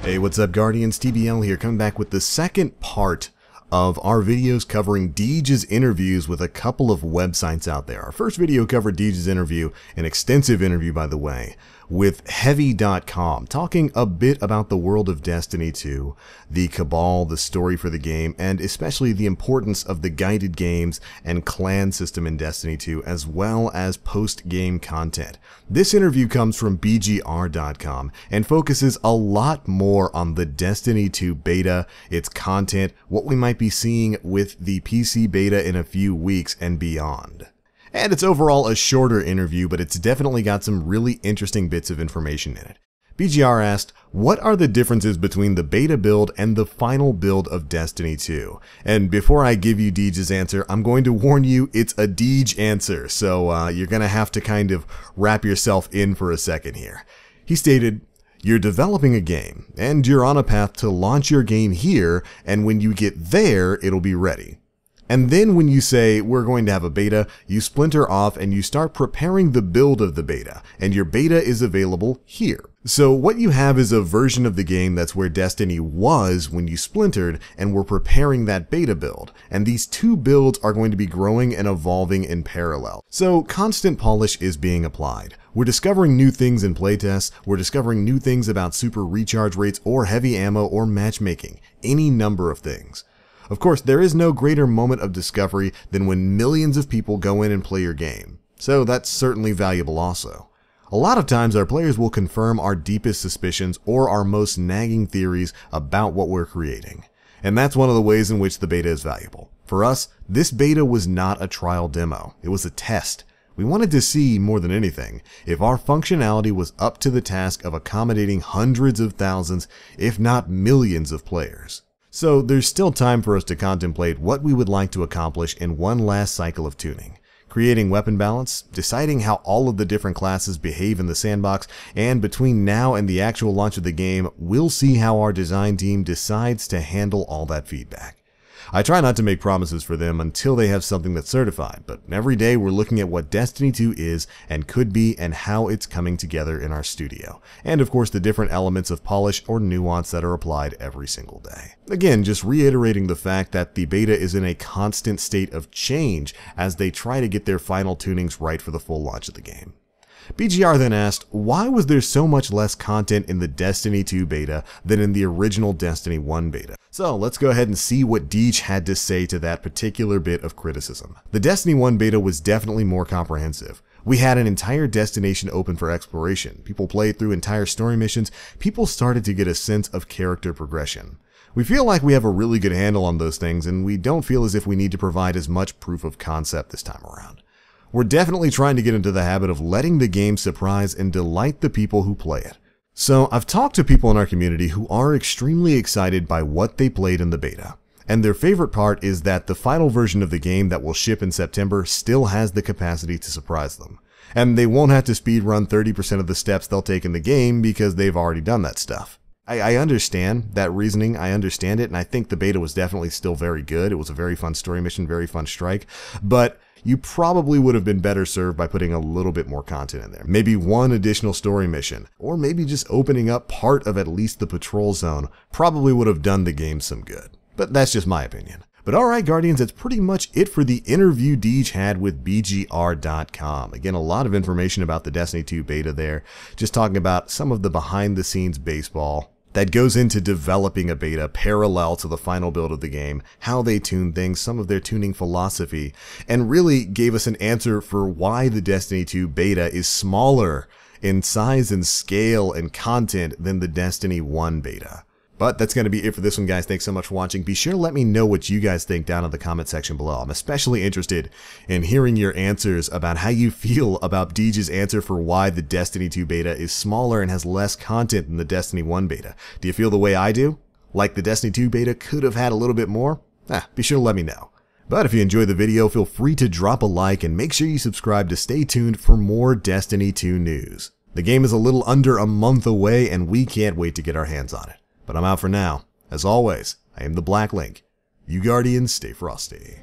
Hey, what's up, Guardians? TBL here, coming back with the second part of our videos covering Deej's interviews with a couple of websites out there. Our first video covered Deej's interview, an extensive interview by the way, with Heavy.com, talking a bit about the world of Destiny 2, the Cabal, the story for the game, and especially the importance of the guided games and clan system in Destiny 2, as well as post-game content. This interview comes from BGR.com and focuses a lot more on the Destiny 2 beta, its content, what we might be seeing with the PC beta in a few weeks and beyond. And it's overall a shorter interview, but it's definitely got some really interesting bits of information in it. BGR asked, what are the differences between the beta build and the final build of Destiny 2? And before I give you Deej's answer, I'm going to warn you, it's a Deej answer, so you're going to have to kind of wrap yourself in for a second here. He stated, you're developing a game, and you're on a path to launch your game here, and when you get there, it'll be ready. And then when you say, we're going to have a beta, you splinter off and you start preparing the build of the beta, and your beta is available here. So what you have is a version of the game that's where Destiny was when you splintered, and we're preparing that beta build. And these two builds are going to be growing and evolving in parallel. So constant polish is being applied. We're discovering new things in playtests, we're discovering new things about super recharge rates or heavy ammo or matchmaking, any number of things. Of course, there is no greater moment of discovery than when millions of people go in and play your game, so that's certainly valuable also. A lot of times our players will confirm our deepest suspicions or our most nagging theories about what we're creating, and that's one of the ways in which the beta is valuable. For us, this beta was not a trial demo, it was a test. We wanted to see, more than anything, if our functionality was up to the task of accommodating hundreds of thousands, if not millions of players. So there's still time for us to contemplate what we would like to accomplish in one last cycle of tuning. Creating weapon balance, deciding how all of the different classes behave in the sandbox, and between now and the actual launch of the game, we'll see how our design team decides to handle all that feedback. I try not to make promises for them until they have something that's certified, but every day we're looking at what Destiny 2 is and could be and how it's coming together in our studio. And of course the different elements of polish or nuance that are applied every single day. Again, just reiterating the fact that the beta is in a constant state of change as they try to get their final tunings right for the full launch of the game. BGR then asked, why was there so much less content in the Destiny 2 beta than in the original Destiny 1 beta? So let's go ahead and see what Deej had to say to that particular bit of criticism. The Destiny 1 beta was definitely more comprehensive. We had an entire destination open for exploration. People played through entire story missions. People started to get a sense of character progression. We feel like we have a really good handle on those things, and we don't feel as if we need to provide as much proof of concept this time around. We're definitely trying to get into the habit of letting the game surprise and delight the people who play it. So I've talked to people in our community who are extremely excited by what they played in the beta. And their favorite part is that the final version of the game that will ship in September still has the capacity to surprise them. And they won't have to speedrun 30% of the steps they'll take in the game because they've already done that stuff. I understand that reasoning, I understand it, and I think the beta was definitely still very good. It was a very fun story mission, very fun strike, but you probably would have been better served by putting a little bit more content in there. Maybe one additional story mission, or maybe just opening up part of at least the patrol zone probably would have done the game some good. But that's just my opinion. But alright Guardians, that's pretty much it for the interview Deej had with BGR.com. Again, a lot of information about the Destiny 2 beta there, just talking about some of the behind the scenes baseball that goes into developing a beta parallel to the final build of the game, how they tune things, some of their tuning philosophy, and really gave us an answer for why the Destiny 2 beta is smaller in size and scale and content than the Destiny 1 beta. But that's going to be it for this one, guys. Thanks so much for watching. Be sure to let me know what you guys think down in the comment section below. I'm especially interested in hearing your answers about how you feel about Deej's answer for why the Destiny 2 beta is smaller and has less content than the Destiny 1 beta. Do you feel the way I do? Like the Destiny 2 beta could have had a little bit more? Be sure to let me know. But if you enjoyed the video, feel free to drop a like and make sure you subscribe to stay tuned for more Destiny 2 news. The game is a little under a month away and we can't wait to get our hands on it. But I'm out for now. As always, I am the Black Link. You Guardians, stay frosty.